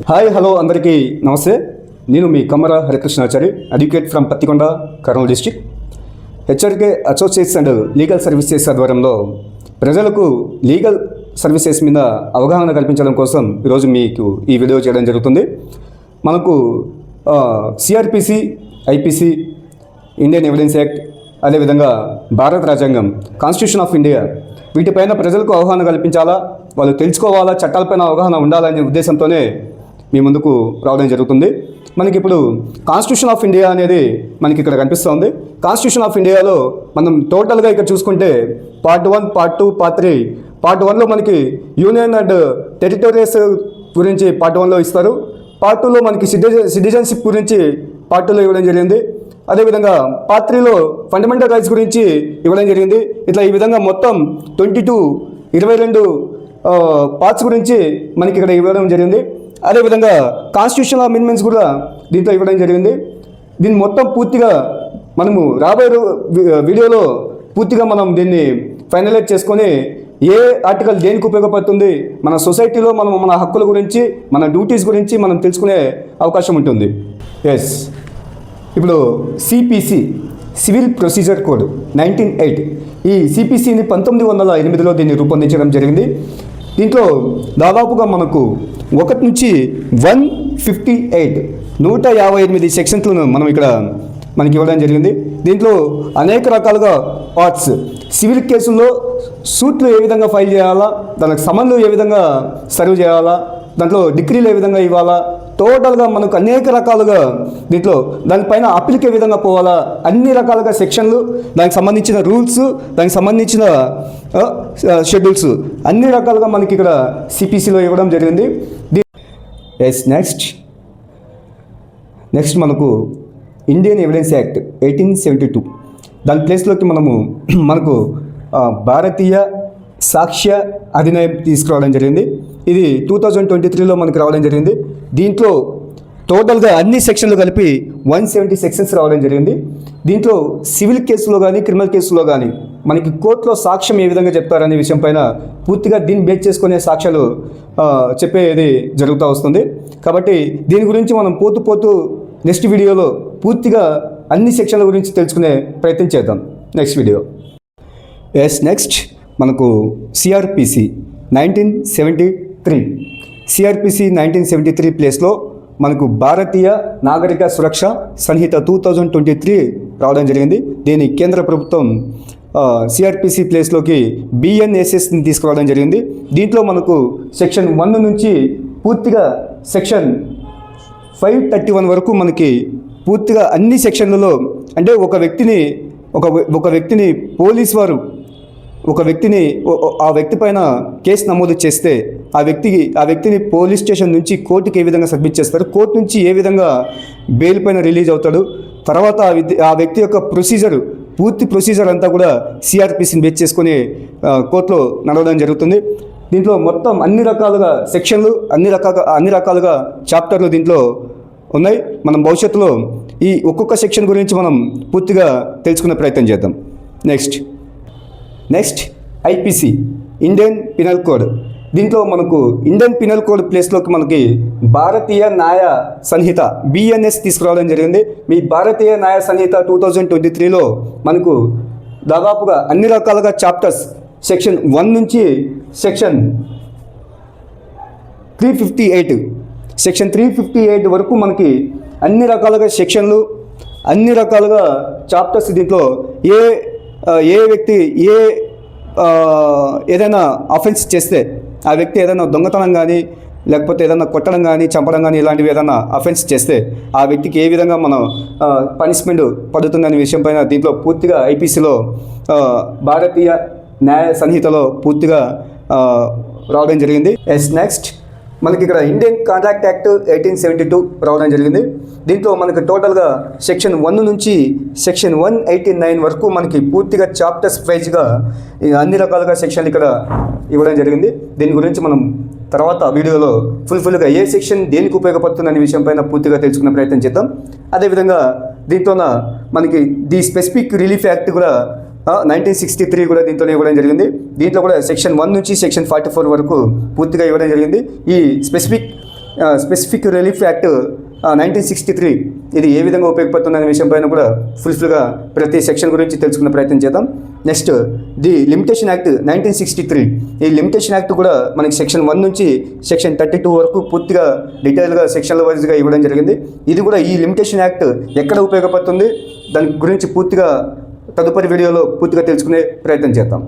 Hi hello అందరికీ నమస్తే. నేను మీ Kammara Harikrishnachari, advocate from Pattikonda, Kurnool district. HRK associates and legal services ఆధ్వర్యంలో ప్రజలకు లీగల్ సర్వీసెస్ మీద అవగాహన కల్పించడం కోసం ఈరోజు మీకు ఈ వీడియో చేయడం జరుగుతుంది. మనకు CrPC, IPC, Indian evidence act, అదేవిధంగా భారత రాజ్యాంగం, కాన్స్టిట్యూషన్ ఆఫ్ ఇండియా, వీటిపైన ప్రజలకు అవగాహన కల్పించాలా, వాళ్ళు తెలుసుకోవాలా, చట్టాలపైన అవగాహన ఉండాలనే ఉద్దేశంతోనే మీ ముందుకు రావడం జరుగుతుంది. మనకి ఇప్పుడు కాన్స్టిట్యూషన్ ఆఫ్ ఇండియా అనేది మనకి ఇక్కడ కనిపిస్తుంది. కాన్స్టిట్యూషన్ ఆఫ్ ఇండియాలో మనం టోటల్గా ఇక్కడ చూసుకుంటే పార్ట్ 1, పార్ట్ 2, పార్ట్ 3. పార్ట్ 1లో మనకి యూనియన్ అండ్ టెరిటోరియల్స్ గురించి పార్ట్ 1లో ఇస్తారు. పార్ట్ 2లో మనకి సిటిజన్షిప్ గురించి పార్ట్ 2లో ఇవ్వడం జరిగింది. అదేవిధంగా పార్ట్ 3లో ఫండమెంటల్ రైట్స్ గురించి ఇవ్వడం జరిగింది. ఇట్లా ఈ విధంగా మొత్తం 22 పార్ట్స్ గురించి మనకి ఇక్కడ ఇవ్వడం జరిగింది. అదేవిధంగా కాన్స్టిట్యూషనల్ అమెండ్మెంట్స్ కూడా దీంట్లో ఇవ్వడం జరిగింది. దీన్ని మొత్తం పూర్తిగా మనము రాబోయే వీడియోలో పూర్తిగా మనం దీన్ని ఫైనలైజ్ చేసుకొని ఏ ఆర్టికల్ దేనికి ఉపయోగపడుతుంది, మన సొసైటీలో మనం మన హక్కుల గురించి, మన డ్యూటీస్ గురించి మనం తెలుసుకునే అవకాశం ఉంటుంది. ఎస్, ఇప్పుడు సిపిసి, సివిల్ ప్రొసీజర్ కోడ్ 1908, ఈ సిపిసిని 1908లో దీన్ని రూపొందించడం జరిగింది. దీంట్లో దాదాపుగా మనకు 1 నుంచి 158 సెక్షన్స్లను మనం ఇక్కడ మనకి ఇవ్వడం జరిగింది. దీంట్లో అనేక రకాలుగా పార్ట్స్, సివిల్ కేసుల్లో సూట్లు ఏ విధంగా ఫైల్ చేయాలా, దానికి సమన్లు ఏ విధంగా సర్వ్ చేయాలా, దాంట్లో డిగ్రీలు ఏ విధంగా ఇవ్వాలా, టోటల్గా మనకు అనేక రకాలుగా దీంట్లో దానిపైన అప్పీల్కి ఏ విధంగా పోవాలా, అన్ని రకాలుగా సెక్షన్లు, దానికి సంబంధించిన రూల్స్, దానికి సంబంధించిన షెడ్యూల్స్ అన్ని రకాలుగా మనకి ఇక్కడ సిపిసిలో ఇవ్వడం జరిగింది. ఎస్, నెక్స్ట్ మనకు ఇండియన్ ఎవిడెన్స్ యాక్ట్ 1872, దాని ప్లేస్లోకి మనకు భారతీయ సాక్ష్య అధినియం తీసుకురావడం జరిగింది. ఇది 2023లో మనకి రావడం జరిగింది. దీంట్లో టోటల్గా అన్ని సెక్షన్లు కలిపి 170 సెక్షన్స్ రావడం జరిగింది. దీంట్లో సివిల్ కేసులో కానీ, క్రిమినల్ కేసులో కానీ మనకి కోర్టులో సాక్ష్యం ఏ విధంగా చెప్తారనే విషయం పైన పూర్తిగా దీన్ని బేస్ చేసుకునే సాక్ష్యాలు చెప్పేది జరుగుతూ వస్తుంది. కాబట్టి దీని గురించి మనం పోతూ నెక్స్ట్ వీడియోలో పూర్తిగా అన్ని సెక్షన్ల గురించి తెలుసుకునే ప్రయత్నం చేద్దాం నెక్స్ట్ వీడియో. నెక్స్ట్ మనకు సిఆర్పిసి 1973, సిఆర్పిసి 1973 ప్లేస్లో మనకు భారతీయ నాగరిక సురక్ష సంహిత 2023 రావడం జరిగింది. దీని కేంద్ర ప్రభుత్వం సిఆర్పిసి ప్లేస్లోకి బిఎన్ఎస్ఎస్ని తీసుకురావడం జరిగింది. దీంట్లో మనకు సెక్షన్ 1 నుంచి పూర్తిగా సెక్షన్ 531 వరకు మనకి పూర్తిగా అన్ని సెక్షన్లలో, అంటే ఒక వ్యక్తిని పోలీస్ వారు ఆ వ్యక్తి పైన కేసు నమోదు చేస్తే ఆ వ్యక్తిని పోలీస్ స్టేషన్ నుంచి కోర్టుకి ఏ విధంగా సబ్మిట్ చేస్తారు, కోర్టు నుంచి ఏ విధంగా బెయిల్ పైన రిలీజ్ అవుతాడు, తర్వాత ఆ వ్యక్తి యొక్క పూర్తి ప్రొసీజర్ అంతా కూడా సిఆర్పిసిని బేస్ చేసుకొని కోర్టులో నడవడం జరుగుతుంది. దీంట్లో మొత్తం అన్ని రకాలుగా సెక్షన్లు, అన్ని రకాలుగా చాప్టర్లు దీంట్లో ఉన్నాయి. మనం భవిష్యత్తులో ఈ ఒక్కొక్క సెక్షన్ గురించి మనం పూర్తిగా తెలుసుకునే ప్రయత్నం చేద్దాం. Next IPC, Indian penal code. దీంట్లో మనకు ఇండియన్ పినల్ కోడ్ ప్లేస్లోకి మనకి భారతీయ న్యాయ సంహిత బిఎన్ఎస్ తీసుకురావడం జరిగింది. మీ భారతీయ న్యాయ సంహిత 2023లో మనకు దాదాపుగా అన్ని రకాలుగా చాప్టర్స్ సెక్షన్ 1 నుంచి సెక్షన్ 358 వరకు మనకి అన్ని రకాలుగా సెక్షన్లు, అన్ని రకాలుగా చాప్టర్స్. దీంట్లో ఏ వ్యక్తి ఏదైనా అఫెన్స్ చేస్తే, ఆ వ్యక్తి ఏదైనా దొంగతనం కానీ, లేకపోతే ఏదైనా కొట్టడం కానీ, చంపడం కానీ, ఇలాంటివి ఏదైనా అఫెన్స్ చేస్తే ఆ వ్యక్తికి ఏ విధంగా మనం పనిష్మెంట్ పడుతుందనే విషయం పైన దీంట్లో పూర్తిగా ఐపీసీలో భారతీయ న్యాయ సంహితలో పూర్తిగా రావడం జరిగింది. నెక్స్ట్ మనకి ఇక్కడ ఇండియన్ కాంట్రాక్ట్ యాక్ట్ 1872 రావడం జరిగింది. దీంట్లో మనకి టోటల్గా సెక్షన్ 1 నుంచి సెక్షన్ 189 వరకు మనకి పూర్తిగా చాప్టర్స్ వైజ్గా అన్ని రకాలుగా సెక్షన్లు ఇక్కడ ఇవ్వడం జరిగింది. దీని గురించి మనం తర్వాత వీడియోలో ఫుల్గా ఏ సెక్షన్ దేనికి ఉపయోగపడుతుంది అనే విషయం పైన పూర్తిగా తెలుసుకునే ప్రయత్నం చేద్దాం. అదేవిధంగా దీంట్లోన మనకి ది స్పెసిఫిక్ రిలీఫ్ యాక్ట్ కూడా 1963 కూడా దీంట్లోనే ఇవ్వడం జరిగింది. దీంట్లో కూడా సెక్షన్ 1 నుంచి సెక్షన్ 44 వరకు పూర్తిగా ఇవ్వడం జరిగింది. ఈ స్పెసిఫిక్ స్పెసిఫిక్ రిలీఫ్ యాక్ట్ 1963 ఇది ఏ విధంగా ఉపయోగపడుతుందనే విషయం పైన కూడా ఫుల్ఫిల్గా ప్రతి సెక్షన్ గురించి తెలుసుకునే ప్రయత్నం చేద్దాం. Next the limitation act 1963. ఈ లిమిటేషన్ యాక్ట్ కూడా మనకి సెక్షన్ 1 నుంచి సెక్షన్ 32 వరకు పూర్తిగా డీటెయిల్గా సెక్షన్ల వైజ్గా ఇవ్వడం జరిగింది. ఇది కూడా ఈ లిమిటేషన్ యాక్ట్ ఎక్కడ ఉపయోగపడుతుంది దాని గురించి పూర్తిగా తదుపరి వీడియోలో పూర్తిగా తెలుసుకునే ప్రయత్నం చేద్దాం.